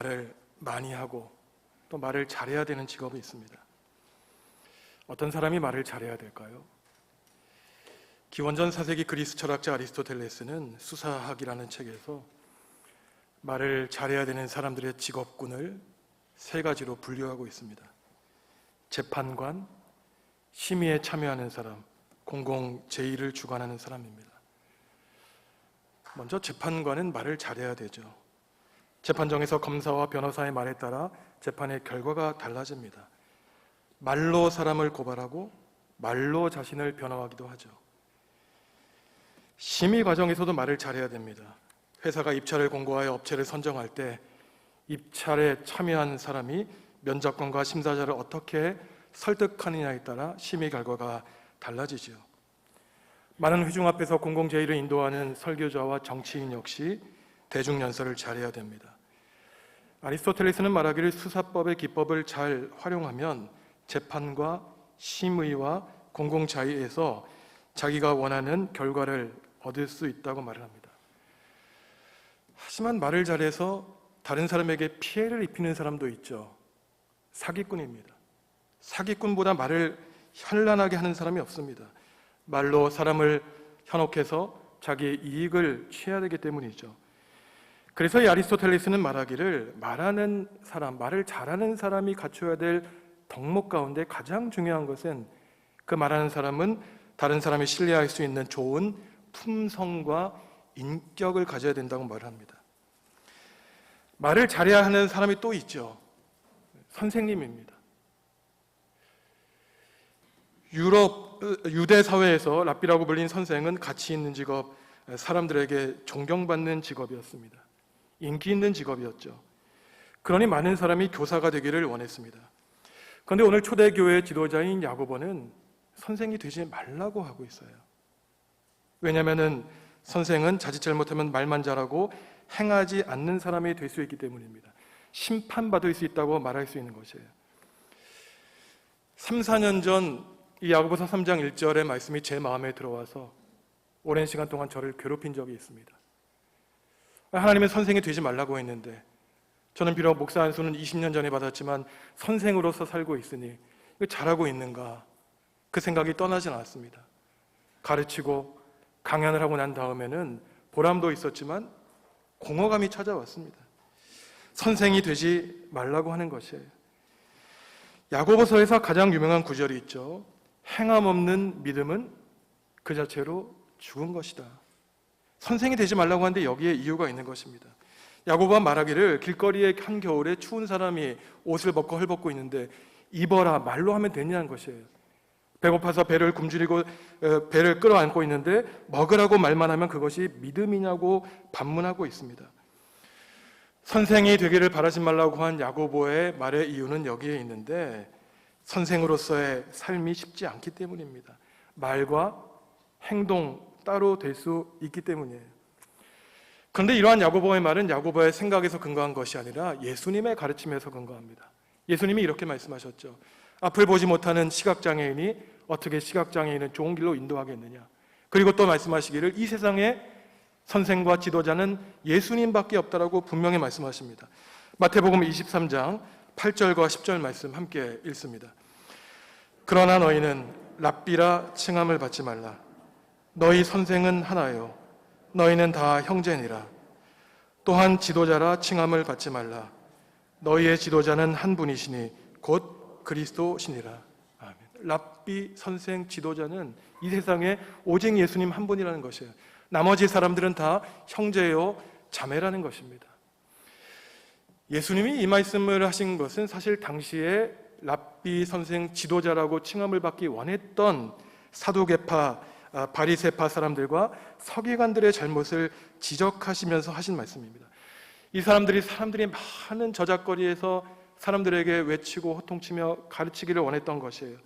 말을 많이 하고 또 말을 잘해야 되는 직업이 있습니다. 어떤 사람이 말을 잘해야 될까요? 기원전 4세기 그리스 철학자 아리스토텔레스는 수사학이라는 책에서 말을 잘해야 되는 사람들의 직업군을 세 가지로 분류하고 있습니다. 재판관, 심의에 참여하는 사람, 공공 제의를 주관하는 사람입니다. 먼저 재판관은 말을 잘해야 되죠. 재판정에서 검사와 변호사의 말에 따라 재판의 결과가 달라집니다. 말로 사람을 고발하고 말로 자신을 변호하기도 하죠. 심의 과정에서도 말을 잘해야 됩니다. 회사가 입찰을 공고하여 업체를 선정할 때 입찰에 참여한 사람이 면접관과 심사자를 어떻게 설득하느냐에 따라 심의 결과가 달라지죠. 많은 회중 앞에서 공공제의를 인도하는 설교자와 정치인 역시 대중연설을 잘해야 됩니다. 아리스토텔레스는 말하기를 수사법의 기법을 잘 활용하면 재판과 심의와 공공자의에서 자기가 원하는 결과를 얻을 수 있다고 말을 합니다. 하지만 말을 잘해서 다른 사람에게 피해를 입히는 사람도 있죠. 사기꾼입니다. 사기꾼보다 말을 현란하게 하는 사람이 없습니다. 말로 사람을 현혹해서 자기의 이익을 취해야 되기 때문이죠. 그래서 이 아리스토텔레스는 말하기를 말하는 사람, 말을 잘하는 사람이 갖춰야 될 덕목 가운데 가장 중요한 것은 그 말하는 사람은 다른 사람이 신뢰할 수 있는 좋은 품성과 인격을 가져야 된다고 말합니다. 말을 잘해야 하는 사람이 또 있죠. 선생님입니다. 유대 사회에서 랍비라고 불린 선생은 가치 있는 직업, 사람들에게 존경받는 직업이었습니다. 인기 있는 직업이었죠. 그러니 많은 사람이 교사가 되기를 원했습니다. 그런데 오늘 초대교회 지도자인 야고보는 선생이 되지 말라고 하고 있어요. 왜냐하면 선생은 자칫 잘못하면 말만 잘하고 행하지 않는 사람이 될 수 있기 때문입니다. 심판받을 수 있다고 말할 수 있는 것이에요. 3, 4년 전 이 야고보서 3장 1절의 말씀이 제 마음에 들어와서 오랜 시간 동안 저를 괴롭힌 적이 있습니다. 하나님은 선생이 되지 말라고 했는데 저는 비록 목사 안수는 20년 전에 받았지만 선생으로서 살고 있으니 이거 잘하고 있는가 그 생각이 떠나진 않았습니다. 가르치고 강연을 하고 난 다음에는 보람도 있었지만 공허감이 찾아왔습니다. 선생이 되지 말라고 하는 것이에요. 야고보서에서 가장 유명한 구절이 있죠. 행함 없는 믿음은 그 자체로 죽은 것이다. 선생이 되지 말라고 하는데 여기에 이유가 있는 것입니다. 야고보가 말하기를 길거리에 한겨울에 추운 사람이 옷을 벗고 헐벗고 있는데 입어라 말로 하면 되냐는 것이에요. 배고파서 배를 굶주리고 배를 끌어안고 있는데 먹으라고 말만 하면 그것이 믿음이냐고 반문하고 있습니다. 선생이 되기를 바라지 말라고 한 야고보의 말의 이유는 여기에 있는데 선생으로서의 삶이 쉽지 않기 때문입니다. 말과 행동 따로 될 수 있기 때문이에요. 그런데 이러한 야고보의 말은 야고보의 생각에서 근거한 것이 아니라 예수님의 가르침에서 근거합니다. 예수님이 이렇게 말씀하셨죠. 앞을 보지 못하는 시각장애인이 어떻게 시각장애인을 좋은 길로 인도하겠느냐. 그리고 또 말씀하시기를 이 세상에 선생과 지도자는 예수님밖에 없다라고 분명히 말씀하십니다. 마태복음 23장 8절과 10절 말씀 함께 읽습니다. 그러나 너희는 랍비라 칭함을 받지 말라. 너희 선생은 하나요. 너희는 다 형제니라. 또한 지도자라 칭함을 받지 말라. 너희의 지도자는 한 분이시니 곧 그리스도시니라. 아멘. 랍비, 선생, 지도자는 이 세상에 오직 예수님 한 분이라는 것이에요. 나머지 사람들은 다 형제요 자매라는 것입니다. 예수님이 이 말씀을 하신 것은 사실 당시에 랍비, 선생, 지도자라고 칭함을 받기 원했던 사두개파, 바리새파 사람들과 서기관들의 잘못을 지적하시면서 하신 말씀입니다. 이 사람들이 많은 저작거리에서 사람들에게 외치고 호통치며 가르치기를 원했던 것이에요.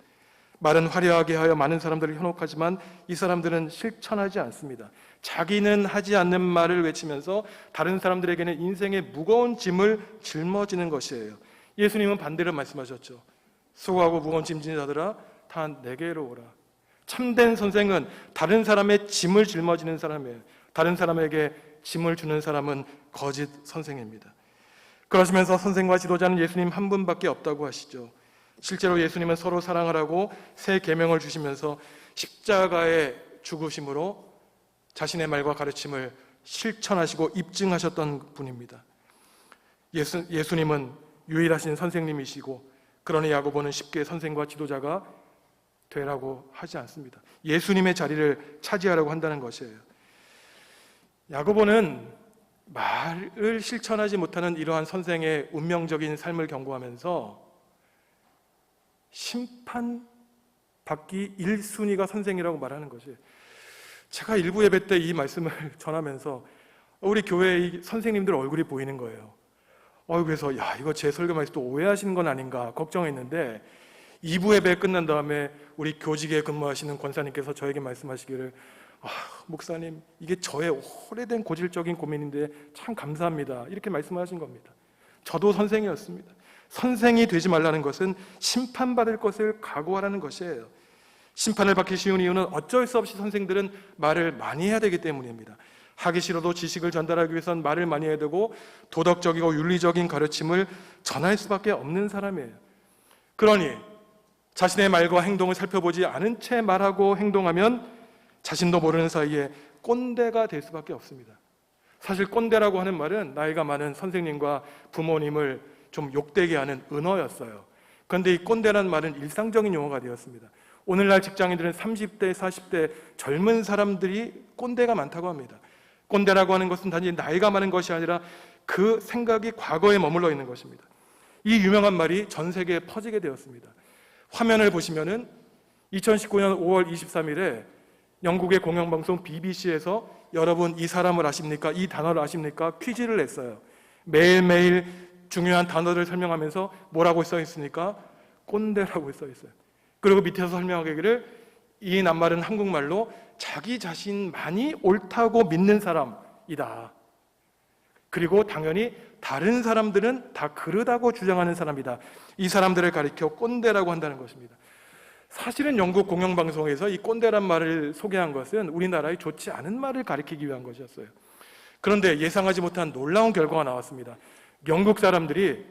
말은 화려하게 하여 많은 사람들을 현혹하지만 이 사람들은 실천하지 않습니다. 자기는 하지 않는 말을 외치면서 다른 사람들에게는 인생의 무거운 짐을 짊어지는 것이에요. 예수님은 반대로 말씀하셨죠. 수고하고 무거운 짐진 자들아 다 내게로 오라. 참된 선생은 다른 사람의 짐을 짊어지는 사람이에요. 다른 사람에게 짐을 주는 사람은 거짓 선생입니다. 그러시면서 선생과 지도자는 예수님 한 분밖에 없다고 하시죠. 실제로 예수님은 서로 사랑하라고 새 계명을 주시면서 십자가의 죽으심으로 자신의 말과 가르침을 실천하시고 입증하셨던 분입니다. 예수님은 유일하신 선생님이시고, 그러니 야고보는 쉽게 선생과 지도자가 되라고 하지 않습니다. 예수님의 자리를 차지하라고 한다는 것이에요. 야고보는 말을 실천하지 못하는 이러한 선생의 운명적인 삶을 경고하면서 심판받기 1순위가 선생이라고 말하는 것이에요. 제가 일부 예배 때 이 말씀을 전하면서 우리 교회의 선생님들 얼굴이 보이는 거예요. 그래서 이거 제 설교 말씀 또 오해하시는 건 아닌가 걱정했는데, 2부 예배 끝난 다음에 우리 교직에 근무하시는 권사님께서 저에게 말씀하시기를, 목사님, 이게 저의 오래된 고질적인 고민인데 참 감사합니다, 이렇게 말씀하신 겁니다. 저도 선생이었습니다. 선생이 되지 말라는 것은 심판받을 것을 각오하라는 것이에요. 심판을 받기 쉬운 이유는 어쩔 수 없이 선생들은 말을 많이 해야 되기 때문입니다. 하기 싫어도 지식을 전달하기 위해서는 말을 많이 해야 되고, 도덕적이고 윤리적인 가르침을 전할 수밖에 없는 사람이에요. 그러니 자신의 말과 행동을 살펴보지 않은 채 말하고 행동하면 자신도 모르는 사이에 꼰대가 될 수밖에 없습니다. 사실 꼰대라고 하는 말은 나이가 많은 선생님과 부모님을 좀 욕되게 하는 은어였어요. 그런데 이 꼰대라는 말은 일상적인 용어가 되었습니다. 오늘날 직장인들은 30대, 40대 젊은 사람들이 꼰대가 많다고 합니다. 꼰대라고 하는 것은 단지 나이가 많은 것이 아니라 그 생각이 과거에 머물러 있는 것입니다. 이 유명한 말이 전 세계에 퍼지게 되었습니다. 화면을 보시면은 2019년 5월 23일에 영국의 공영방송 BBC에서 여러분 이 사람을 아십니까? 이 단어를 아십니까? 퀴즈를 냈어요. 매일매일 중요한 단어를 설명하면서 뭐라고 써 있습니까? 꼰대라고 써 있어요. 그리고 밑에서 설명하기를, 이 낱말은 한국말로 자기 자신만이 옳다고 믿는 사람이다. 그리고 당연히 다른 사람들은 다 그르다고 주장하는 사람이다. 이 사람들을 가리켜 꼰대라고 한다는 것입니다. 사실은 영국 공영방송에서 이 꼰대란 말을 소개한 것은 우리나라의 좋지 않은 말을 가리키기 위한 것이었어요. 그런데 예상하지 못한 놀라운 결과가 나왔습니다. 영국 사람들이,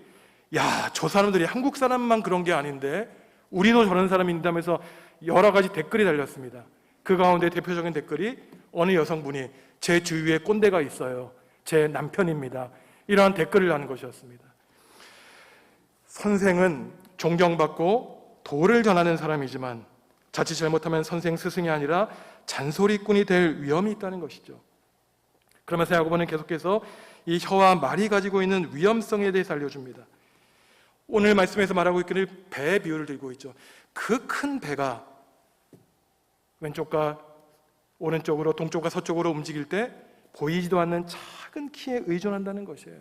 저 사람들이 한국 사람만 그런 게 아닌데 우리도 저런 사람인다면서 여러 가지 댓글이 달렸습니다. 그 가운데 대표적인 댓글이, 어느 여성분이 제 주위에 꼰대가 있어요, 제 남편입니다, 이러한 댓글을 하는 것이었습니다. 선생은 존경받고 도를 전하는 사람이지만 자칫 잘못하면 선생 스승이 아니라 잔소리꾼이 될 위험이 있다는 것이죠. 그러면서 야고보는 계속해서 이 혀와 말이 가지고 있는 위험성에 대해서 알려줍니다. 오늘 말씀에서 말하고 있기를 배 비유를 들고 있죠. 그 큰 배가 왼쪽과 오른쪽으로, 동쪽과 서쪽으로 움직일 때 보이지도 않는 작은 키에 의존한다는 것이에요.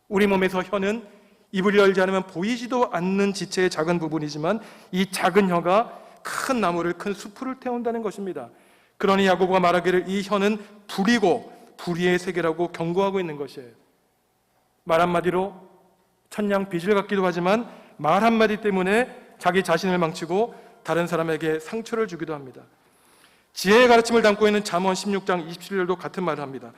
우리 몸에서 혀는 입을 열지 않으면 보이지도 않는 지체의 작은 부분이지만 이 작은 혀가 큰 나무를, 큰 숲을 태운다는 것입니다. 그러니 야고보가 말하기를 이 혀는 불이고 불의의 세계라고 경고하고 있는 것이에요. 말 한마디로 천냥 빚을 갖기도 하지만 말 한마디 때문에 자기 자신을 망치고 다른 사람에게 상처를 주기도 합니다. 지혜의 가르침을 담고 있는 잠언 16장 27절도 같은 말을 합니다.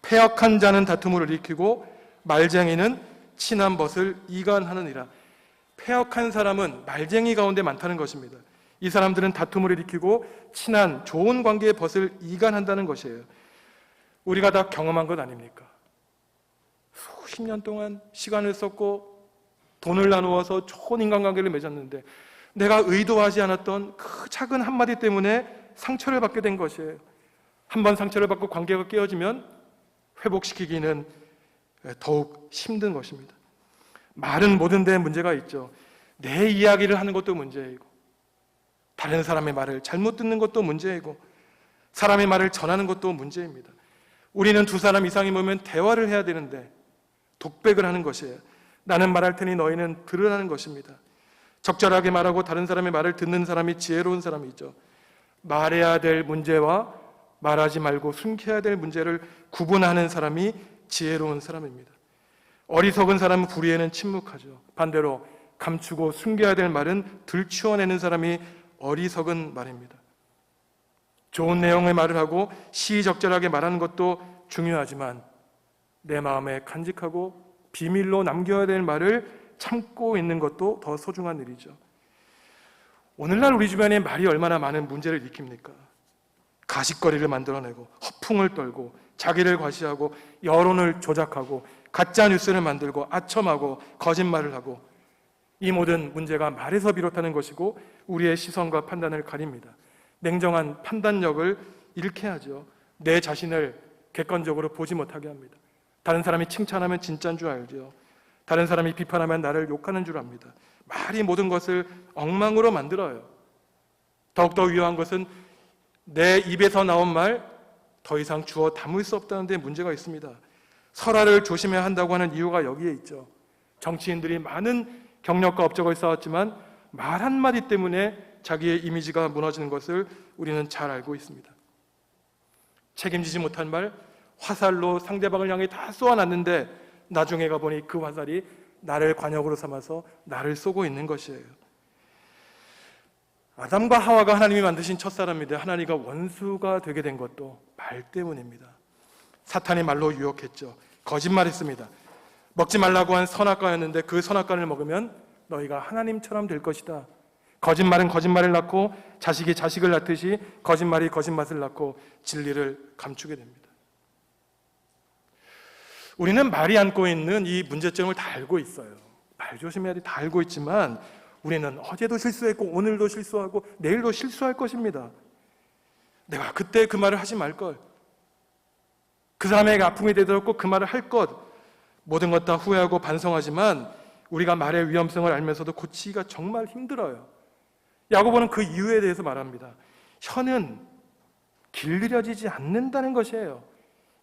패역한 자는 다툼을 일으키고 말쟁이는 친한 벗을 이간하느니라. 패역한 사람은 말쟁이 가운데 많다는 것입니다. 이 사람들은 다툼을 일으키고 친한 좋은 관계의 벗을 이간한다는 것이에요. 우리가 다 경험한 것 아닙니까? 수십 년 동안 시간을 썼고 돈을 나누어서 좋은 인간관계를 맺었는데 내가 의도하지 않았던 그 작은 한마디 때문에 상처를 받게 된 것이에요. 한번 상처를 받고 관계가 깨어지면 회복시키기는 더욱 힘든 것입니다. 말은 모든 데에 문제가 있죠. 내 이야기를 하는 것도 문제이고, 다른 사람의 말을 잘못 듣는 것도 문제이고, 사람의 말을 전하는 것도 문제입니다. 우리는 두 사람 이상이 모이면 대화를 해야 되는데 독백을 하는 것이에요. 나는 말할 테니 너희는 들으라는 것입니다. 적절하게 말하고 다른 사람의 말을 듣는 사람이 지혜로운 사람이죠. 말해야 될 문제와 말하지 말고 숨겨야 될 문제를 구분하는 사람이 지혜로운 사람입니다. 어리석은 사람은 불의에는 침묵하죠. 반대로 감추고 숨겨야 될 말은 들추어내는 사람이 어리석은 말입니다. 좋은 내용의 말을 하고 시의적절하게 말하는 것도 중요하지만 내 마음에 간직하고 비밀로 남겨야 될 말을 참고 있는 것도 더 소중한 일이죠. 오늘날 우리 주변에 말이 얼마나 많은 문제를 일으킵니까? 가십거리를 만들어내고 허풍을 떨고 자기를 과시하고 여론을 조작하고 가짜 뉴스를 만들고 아첨하고 거짓말을 하고, 이 모든 문제가 말에서 비롯하는 것이고 우리의 시선과 판단을 가립니다. 냉정한 판단력을 잃게 하죠. 내 자신을 객관적으로 보지 못하게 합니다. 다른 사람이 칭찬하면 진짜인 줄 알죠. 다른 사람이 비판하면 나를 욕하는 줄 압니다. 말이 모든 것을 엉망으로 만들어요. 더욱더 위험한 것은 내 입에서 나온 말 더 이상 주워 담을 수 없다는 데 문제가 있습니다. 설화를 조심해야 한다고 하는 이유가 여기에 있죠. 정치인들이 많은 경력과 업적을 쌓았지만 말 한마디 때문에 자기의 이미지가 무너지는 것을 우리는 잘 알고 있습니다. 책임지지 못한 말, 화살로 상대방을 향해 다 쏘아놨는데 나중에 가보니 그 화살이 나를 관역으로 삼아서 나를 쏘고 있는 것이에요. 아담과 하와가 하나님이 만드신 첫사람인데 하나님과 원수가 되게 된 것도 말 때문입니다. 사탄이 말로 유혹했죠. 거짓말했습니다. 먹지 말라고 한 선악과였는데 그 선악과를 먹으면 너희가 하나님처럼 될 것이다. 거짓말은 거짓말을 낳고 자식이 자식을 낳듯이 거짓말이 거짓말을 낳고 진리를 감추게 됩니다. 우리는 말이 안고 있는 이 문제점을 다 알고 있어요. 말 조심해야 돼, 다 알고 있지만 우리는 어제도 실수했고 오늘도 실수하고 내일도 실수할 것입니다. 내가 그때 그 말을 하지 말걸, 그 사람에게 아픔이 되더라도 그 말을 할 것, 모든 것 다 후회하고 반성하지만 우리가 말의 위험성을 알면서도 고치기가 정말 힘들어요. 야고보는 그 이유에 대해서 말합니다. 혀는 길들여지지 않는다는 것이에요.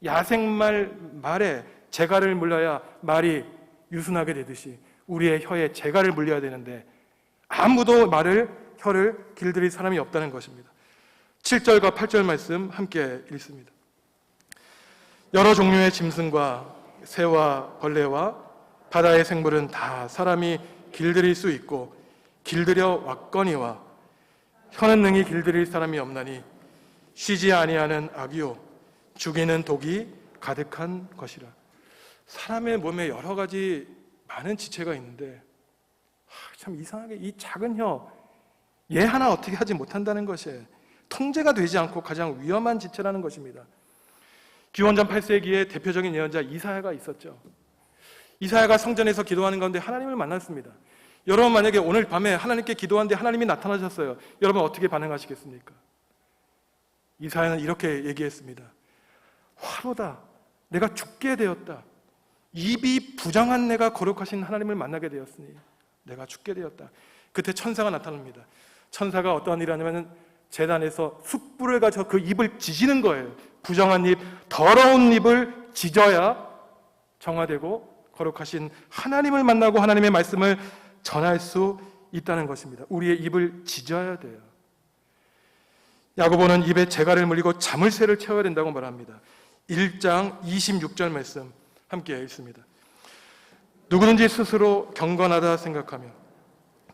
야생말에 재갈을 물려야 말이 유순하게 되듯이 우리의 혀에 재갈을 물려야 되는데 아무도 혀를 길들일 사람이 없다는 것입니다. 7절과 8절 말씀 함께 읽습니다. 여러 종류의 짐승과 새와 벌레와 바다의 생물은 다 사람이 길들일 수 있고 길들여 왔거니와 혀는 능히 길들일 사람이 없나니 쉬지 아니하는 악이요 죽이는 독이 가득한 것이라. 사람의 몸에 여러 가지 많은 지체가 있는데 참 이상하게 이 작은 혀, 얘 하나 어떻게 하지 못한다는 것이 통제가 되지 않고 가장 위험한 지체라는 것입니다. 기원전 8세기에 대표적인 예언자 이사야가 있었죠. 이사야가 성전에서 기도하는 가운데 하나님을 만났습니다. 여러분 만약에 오늘 밤에 하나님께 기도하는데 하나님이 나타나셨어요. 여러분 어떻게 반응하시겠습니까? 이사야는 이렇게 얘기했습니다. 화로다, 내가 죽게 되었다. 입이 부정한 내가 거룩하신 하나님을 만나게 되었으니 내가 죽게 되었다. 그때 천사가 나타납니다. 천사가 어떠한 일을 하냐면 제단에서 숯불을 가져서 그 입을 지지는 거예요. 부정한 입, 더러운 입을 지져야 정화되고 거룩하신 하나님을 만나고 하나님의 말씀을 전할 수 있다는 것입니다. 우리의 입을 지져야 돼요. 야고보는 입에 재갈을 물리고 자물쇠를 채워야 된다고 말합니다. 1장 26절 말씀 함께 읽습니다. 누구든지 스스로 경건하다 생각하며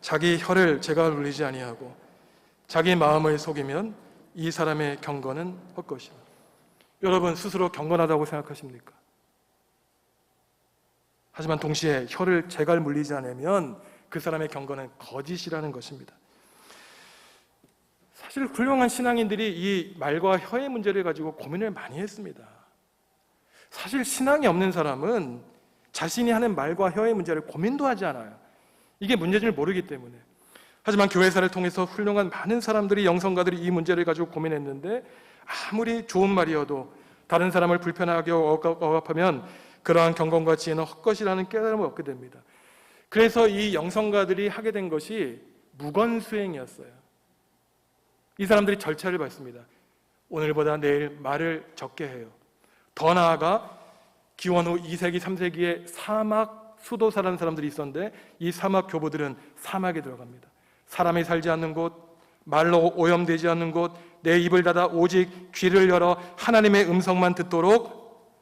자기 혀를 재갈 물리지 아니하고 자기 마음을 속이면 이 사람의 경건은 헛것이다. 여러분 스스로 경건하다고 생각하십니까? 하지만 동시에 혀를 재갈 물리지 않으면 그 사람의 경건은 거짓이라는 것입니다. 사실 훌륭한 신앙인들이 이 말과 혀의 문제를 가지고 고민을 많이 했습니다. 사실 신앙이 없는 사람은 자신이 하는 말과 혀의 문제를 고민도 하지 않아요. 이게 문제인지 모르기 때문에. 하지만 교회사를 통해서 훌륭한 많은 사람들이, 영성가들이 이 문제를 가지고 고민했는데 아무리 좋은 말이어도 다른 사람을 불편하게 억압하면 그러한 경건과 지혜는 헛것이라는 깨달음을 얻게 됩니다. 그래서 이 영성가들이 하게 된 것이 무건수행이었어요. 이 사람들이 절차를 밟습니다. 오늘보다 내일 말을 적게 해요. 더 나아가 기원 후 2세기, 3세기에 사막 수도사라는 사람들이 있었는데 이 사막 교부들은 사막에 들어갑니다. 사람이 살지 않는 곳, 말로 오염되지 않는 곳, 내 입을 닫아 오직 귀를 열어 하나님의 음성만 듣도록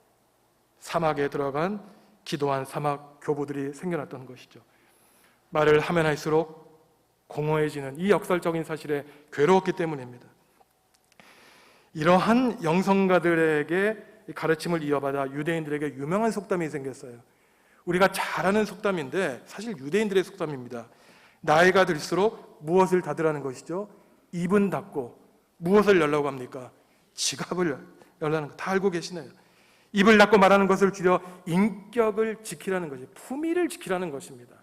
사막에 들어간 기도한 사막 교부들이 생겨났던 것이죠. 말을 하면 할수록 공허해지는 이 역설적인 사실에 괴로웠기 때문입니다. 이러한 영성가들에게 가르침을 이어받아 유대인들에게 유명한 속담이 생겼어요. 우리가 잘 아는 속담인데 사실 유대인들의 속담입니다. 나이가 들수록 무엇을 닫으라는 것이죠? 입은 닫고 무엇을 열라고 합니까? 지갑을 열라는 거 다 알고 계시네요. 입을 닫고 말하는 것을 줄여 인격을 지키라는 것이, 품위를 지키라는 것입니다.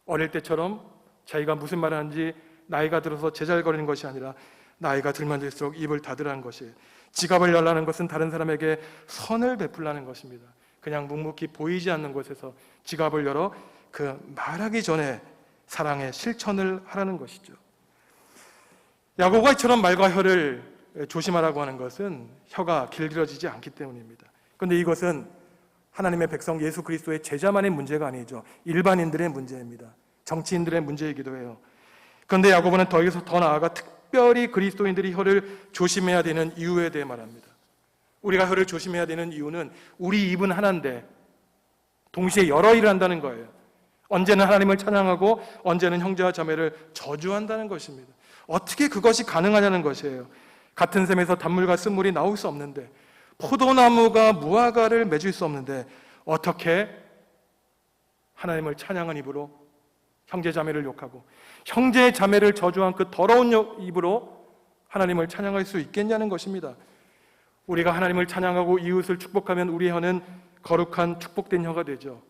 어릴 때처럼 자기가 무슨 말을 하는지 나이가 들어서 제잘거리는 것이 아니라 나이가 들면 들수록 입을 닫으라는 것이에요. 지갑을 열라는 것은 다른 사람에게 선을 베풀라는 것입니다. 그냥 묵묵히 보이지 않는 곳에서 지갑을 열어 그 말하기 전에 사랑의 실천을 하라는 것이죠. 야고보가 이처럼 말과 혀를 조심하라고 하는 것은 혀가 길들여지지 않기 때문입니다. 그런데 이것은 하나님의 백성 예수 그리스도의 제자만의 문제가 아니죠. 일반인들의 문제입니다. 정치인들의 문제이기도 해요. 그런데 야고보는 여기서 더 나아가 특별히 그리스도인들이 혀를 조심해야 되는 이유에 대해 말합니다. 우리가 혀를 조심해야 되는 이유는 우리 입은 하나인데 동시에 여러 일을 한다는 거예요. 언제는 하나님을 찬양하고 언제는 형제와 자매를 저주한다는 것입니다. 어떻게 그것이 가능하냐는 것이에요. 같은 샘에서 단물과 쓴물이 나올 수 없는데, 포도나무가 무화과를 맺을 수 없는데 어떻게 하나님을 찬양한 입으로 형제 자매를 욕하고 형제 자매를 저주한 그 더러운 입으로 하나님을 찬양할 수 있겠냐는 것입니다. 우리가 하나님을 찬양하고 이웃을 축복하면 우리 혀는 거룩한 축복된 혀가 되죠.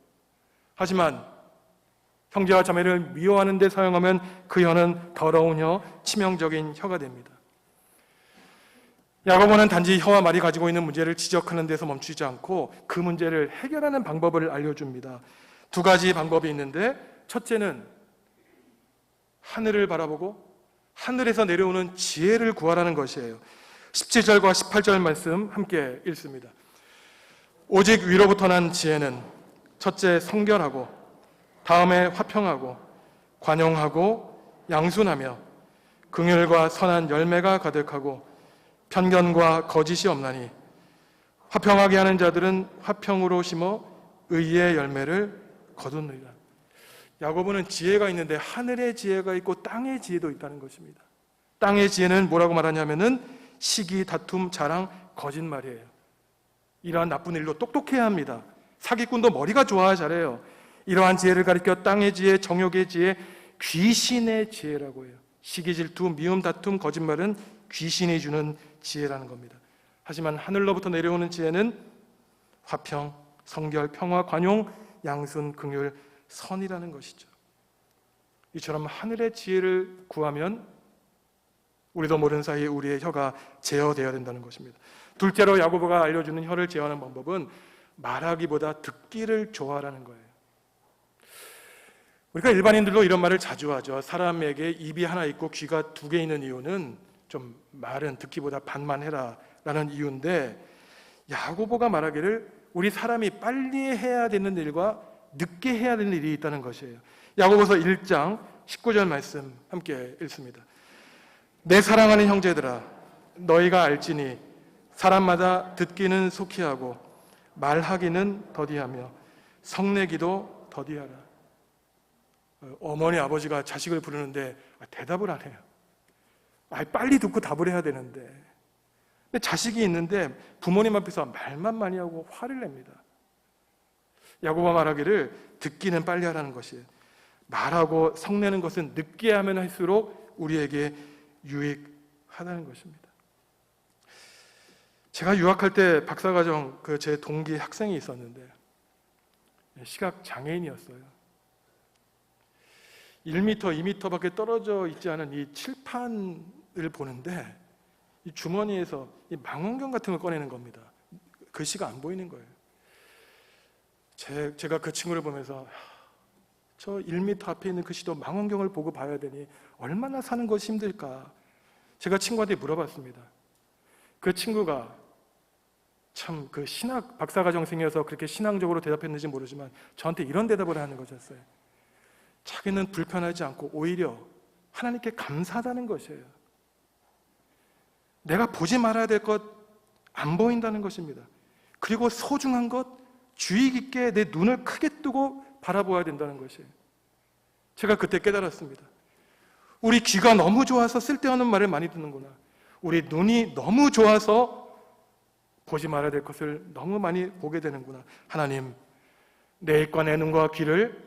하지만 형제와 자매를 미워하는 데 사용하면 그 혀는 더러운 혀, 치명적인 혀가 됩니다. 야고보는 단지 혀와 말이 가지고 있는 문제를 지적하는 데서 멈추지 않고 그 문제를 해결하는 방법을 알려줍니다. 두 가지 방법이 있는데, 첫째는 하늘을 바라보고 하늘에서 내려오는 지혜를 구하라는 것이에요. 17절과 18절 말씀 함께 읽습니다. 오직 위로부터 난 지혜는 첫째 성결하고 다음에 화평하고 관용하고 양순하며 긍휼과 선한 열매가 가득하고 편견과 거짓이 없나니 화평하게 하는 자들은 화평으로 심어 의의 열매를 거두느니라. 야고보는 지혜가 있는데 하늘의 지혜가 있고 땅의 지혜도 있다는 것입니다. 땅의 지혜는 뭐라고 말하냐면은 시기, 다툼, 자랑, 거짓말이에요. 이러한 나쁜 일로 똑똑해야 합니다. 사기꾼도 머리가 좋아야 잘해요. 이러한 지혜를 가리켜 땅의 지혜, 정욕의 지혜, 귀신의 지혜라고 해요. 시기, 질투, 미움, 다툼, 거짓말은 귀신이 주는 지혜라는 겁니다. 하지만 하늘로부터 내려오는 지혜는 화평, 성결, 평화, 관용, 양순, 긍휼, 선이라는 것이죠. 이처럼 하늘의 지혜를 구하면 우리도 모르는 사이에 우리의 혀가 제어되어야 된다는 것입니다. 둘째로 야고보가 알려주는 혀를 제어하는 방법은 말하기보다 듣기를 좋아하라는 거예요. 우리가 일반인들도 이런 말을 자주 하죠. 사람에게 입이 하나 있고 귀가 두 개 있는 이유는 좀 말은 듣기보다 반만 해라 라는 이유인데, 야고보가 말하기를 우리 사람이 빨리 해야 되는 일과 늦게 해야 되는 일이 있다는 것이에요. 야고보서 1장 19절 말씀 함께 읽습니다. 내 사랑하는 형제들아, 너희가 알지니 사람마다 듣기는 속히 하고 말하기는 더디하며 성내기도 더디하라. 어머니 아버지가 자식을 부르는데 대답을 안 해요. 빨리 듣고 답을 해야 되는데, 근데 자식이 있는데 부모님 앞에서 말만 많이 하고 화를 냅니다. 야고보가 말하기를 듣기는 빨리 하라는 것이에요. 말하고 성내는 것은 늦게 하면 할수록 우리에게 유익하다는 것입니다. 제가 유학할 때 박사과정 제 동기 학생이 있었는데 시각 장애인이었어요. 1m, 2m밖에 떨어져 있지 않은 이 칠판을 보는데 이 주머니에서 이 망원경 같은 걸 꺼내는 겁니다. 글씨가 안 보이는 거예요. 제가 그 친구를 보면서 저 1m 앞에 있는 글씨도 망원경을 보고 봐야 되니 얼마나 사는 것이 힘들까. 제가 친구한테 물어봤습니다. 그 친구가 참 그 신학 박사과정생이어서 그렇게 신앙적으로 대답했는지 모르지만 저한테 이런 대답을 하는 것이었어요. 자기는 불편하지 않고 오히려 하나님께 감사하다는 것이에요. 내가 보지 말아야 될 것 안 보인다는 것입니다. 그리고 소중한 것 주의 깊게 내 눈을 크게 뜨고 바라보아야 된다는 것이에요. 제가 그때 깨달았습니다. 우리 귀가 너무 좋아서 쓸데없는 말을 많이 듣는구나. 우리 눈이 너무 좋아서 보지 말아야 될 것을 너무 많이 보게 되는구나. 하나님, 내 입과 내 눈과 귀를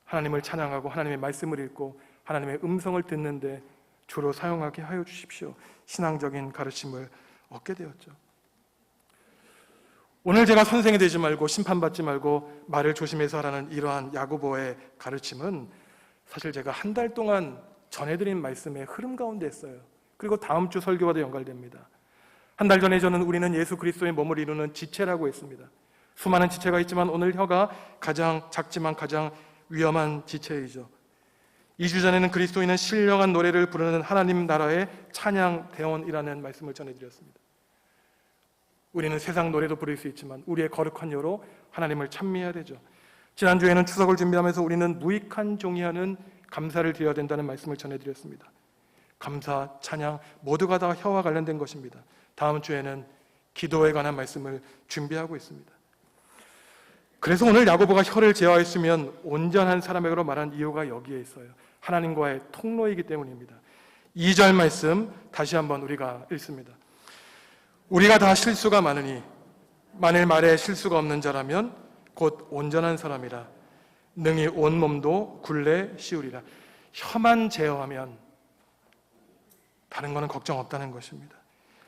하나님을 찬양하고 하나님의 말씀을 읽고 하나님의 음성을 듣는데 주로 사용하게 하여 주십시오. 신앙적인 가르침을 얻게 되었죠. 오늘 제가 선생이 되지 말고 심판받지 말고 말을 조심해서 하라는 이러한 야고보의 가르침은 사실 제가 한 달 동안 전해드린 말씀의 흐름 가운데 있어요. 그리고 다음 주 설교와도 연관됩니다. 한 달 전에 저는 우리는 예수 그리스도의 몸을 이루는 지체라고 했습니다. 수많은 지체가 있지만 오늘 혀가 가장 작지만 가장 위험한 지체이죠. 2주 전에는 그리스도인은 신령한 노래를 부르는 하나님 나라의 찬양 대원이라는 말씀을 전해드렸습니다. 우리는 세상 노래도 부를 수 있지만 우리의 거룩한 혀로 하나님을 찬미해야 되죠. 지난주에는 추석을 준비하면서 우리는 무익한 종이하는 감사를 드려야 된다는 말씀을 전해드렸습니다. 감사, 찬양 모두가 다 혀와 관련된 것입니다. 다음 주에는 기도에 관한 말씀을 준비하고 있습니다. 그래서 오늘 야고보가 혀를 제어했으면 온전한 사람에게로 말한 이유가 여기에 있어요. 하나님과의 통로이기 때문입니다. 2절 말씀 다시 한번 우리가 읽습니다. 우리가 다 실수가 많으니 만일 말에 실수가 없는 자라면 곧 온전한 사람이라 능히 온 몸도 굴레 씌우리라. 혀만 제어하면 다른 거는 걱정 없다는 것입니다.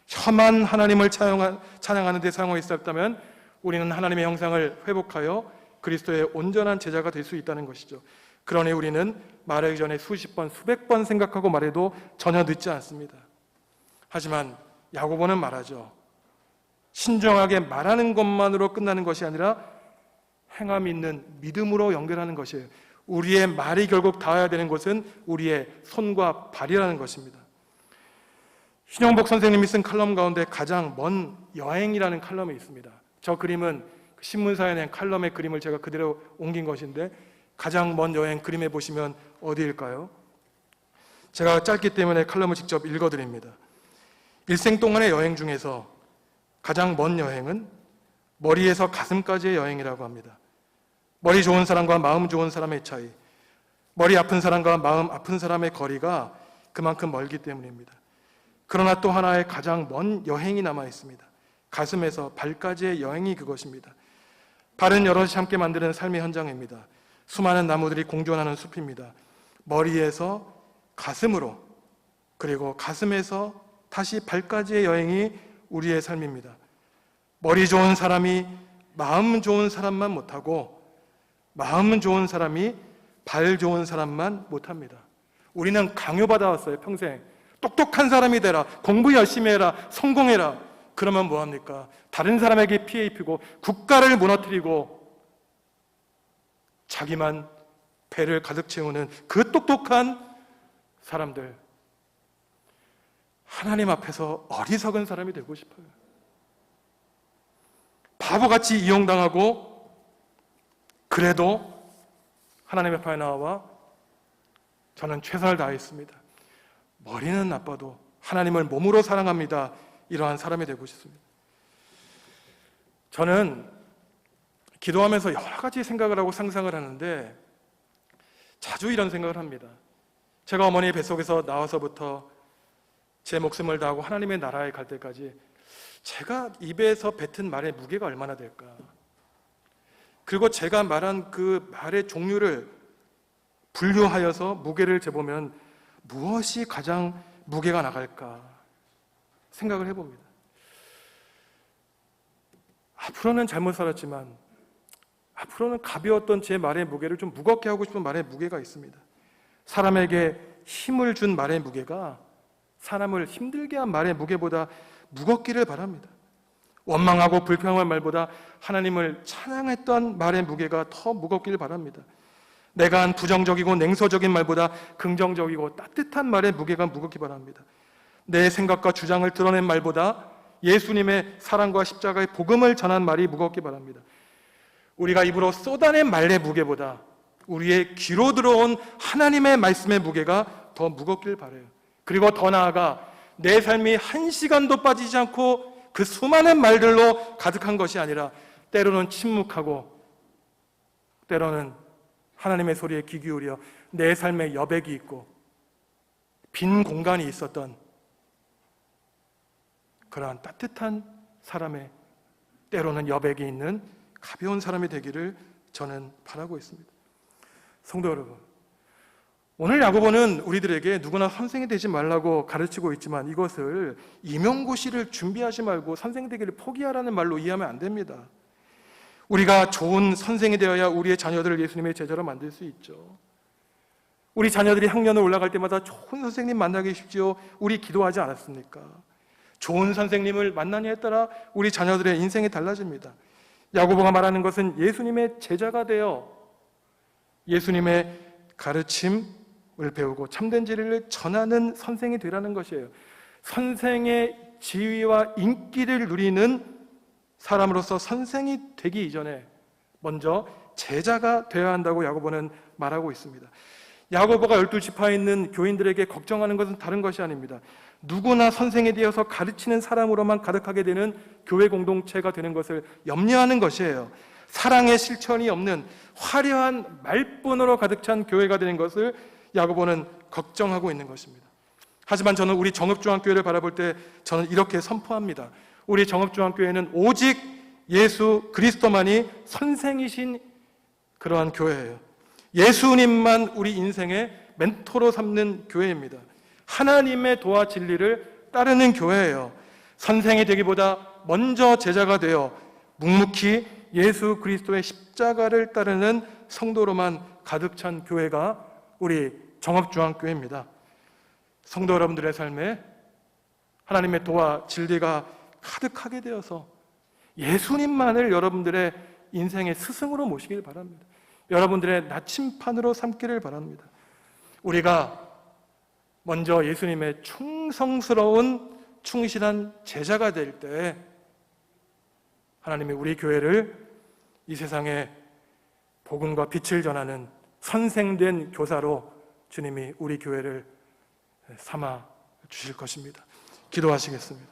혀만 하나님을 찬양하는 데 사용하고 있었다면 우리는 하나님의 형상을 회복하여 그리스도의 온전한 제자가 될 수 있다는 것이죠. 그러니 우리는 말하기 전에 수십 번, 수백 번 생각하고 말해도 전혀 늦지 않습니다. 하지만 야고보는 말하죠. 신중하게 말하는 것만으로 끝나는 것이 아니라 행함이 있는 믿음으로 연결하는 것이에요. 우리의 말이 결국 닿아야 되는 것은 우리의 손과 발이라는 것입니다. 신영복 선생님이 쓴 칼럼 가운데 가장 먼 여행이라는 칼럼이 있습니다. 저 그림은 신문사에 낸 칼럼의 그림을 제가 그대로 옮긴 것인데 가장 먼 여행 그림에 보시면 어디일까요? 제가 짧기 때문에 칼럼을 직접 읽어드립니다. 일생 동안의 여행 중에서 가장 먼 여행은 머리에서 가슴까지의 여행이라고 합니다. 머리 좋은 사람과 마음 좋은 사람의 차이, 머리 아픈 사람과 마음 아픈 사람의 거리가 그만큼 멀기 때문입니다. 그러나 또 하나의 가장 먼 여행이 남아 있습니다. 가슴에서 발까지의 여행이 그것입니다. 발은 여럿이 함께 만드는 삶의 현장입니다. 수많은 나무들이 공존하는 숲입니다. 머리에서 가슴으로, 그리고 가슴에서 다시 발까지의 여행이 우리의 삶입니다. 머리 좋은 사람이 마음 좋은 사람만 못하고 마음 좋은 사람이 발 좋은 사람만 못합니다. 우리는 강요받아왔어요. 평생 똑똑한 사람이 되라, 공부 열심히 해라, 성공해라. 그러면 뭐합니까? 다른 사람에게 피해 입히고 국가를 무너뜨리고 자기만 배를 가득 채우는 그 똑똑한 사람들. 하나님 앞에서 어리석은 사람이 되고 싶어요. 바보같이 이용당하고 그래도 하나님 앞에 나와 저는 최선을 다했습니다. 머리는 나빠도 하나님을 몸으로 사랑합니다. 이러한 사람이 되고 싶습니다. 저는 기도하면서 여러 가지 생각을 하고 상상을 하는데 자주 이런 생각을 합니다. 제가 어머니의 뱃속에서 나와서부터 제 목숨을 다하고 하나님의 나라에 갈 때까지 제가 입에서 뱉은 말의 무게가 얼마나 될까? 그리고 제가 말한 그 말의 종류를 분류하여서 무게를 재보면 무엇이 가장 무게가 나갈까 생각을 해봅니다. 앞으로는 잘못 살았지만 앞으로는 가벼웠던 제 말의 무게를 좀 무겁게 하고 싶은 말의 무게가 있습니다. 사람에게 힘을 준 말의 무게가 사람을 힘들게 한 말의 무게보다 무겁기를 바랍니다. 원망하고 불평한 말보다 하나님을 찬양했던 말의 무게가 더 무겁기를 바랍니다. 내가 한 부정적이고 냉소적인 말보다 긍정적이고 따뜻한 말의 무게가 무겁기 바랍니다. 내 생각과 주장을 드러낸 말보다 예수님의 사랑과 십자가의 복음을 전한 말이 무겁기 바랍니다. 우리가 입으로 쏟아낸 말의 무게보다 우리의 귀로 들어온 하나님의 말씀의 무게가 더 무겁길 바라요. 그리고 더 나아가 내 삶이 한 시간도 빠지지 않고 그 수많은 말들로 가득한 것이 아니라 때로는 침묵하고 때로는 하나님의 소리에 귀 기울여 내 삶에 여백이 있고 빈 공간이 있었던 그러한 따뜻한 사람의 때로는 여백이 있는 가벼운 사람이 되기를 저는 바라고 있습니다. 성도 여러분, 오늘 야고보는 우리들에게 누구나 선생이 되지 말라고 가르치고 있지만 이것을 임용고시를 준비하지 말고 선생 되기를 포기하라는 말로 이해하면 안 됩니다. 우리가 좋은 선생이 되어야 우리의 자녀들을 예수님의 제자로 만들 수 있죠. 우리 자녀들이 학년을 올라갈 때마다 좋은 선생님 만나게 해주십시오. 우리 기도하지 않았습니까? 좋은 선생님을 만나냐에 따라 우리 자녀들의 인생이 달라집니다. 야고보가 말하는 것은 예수님의 제자가 되어 예수님의 가르침을 배우고 참된 진리를 전하는 선생이 되라는 것이에요. 선생의 지위와 인기를 누리는 사람으로서 선생이 되기 이전에 먼저 제자가 되어야 한다고 야고보는 말하고 있습니다. 야고보가 12지파에 있는 교인들에게 걱정하는 것은 다른 것이 아닙니다. 누구나 선생이 되어서 가르치는 사람으로만 가득하게 되는 교회 공동체가 되는 것을 염려하는 것이에요. 사랑의 실천이 없는 화려한 말뿐으로 가득 찬 교회가 되는 것을 야고보는 걱정하고 있는 것입니다. 하지만 저는 우리 정읍중앙교회를 바라볼 때 저는 이렇게 선포합니다. 우리 정읍중앙교회는 오직 예수 그리스도만이 선생이신 그러한 교회예요. 예수님만 우리 인생의 멘토로 삼는 교회입니다. 하나님의 도와 진리를 따르는 교회예요. 선생이 되기보다 먼저 제자가 되어 묵묵히 예수 그리스도의 십자가를 따르는 성도로만 가득 찬 교회가 우리 정읍중앙교회입니다. 성도 여러분들의 삶에 하나님의 도와 진리가 가득하게 되어서 예수님만을 여러분들의 인생의 스승으로 모시길 바랍니다. 여러분들의 나침판으로 삼기를 바랍니다. 우리가 먼저 예수님의 충성스러운 충실한 제자가 될 때 하나님이 우리 교회를 이 세상에 복음과 빛을 전하는 선생된 교사로 주님이 우리 교회를 삼아 주실 것입니다. 기도하시겠습니다.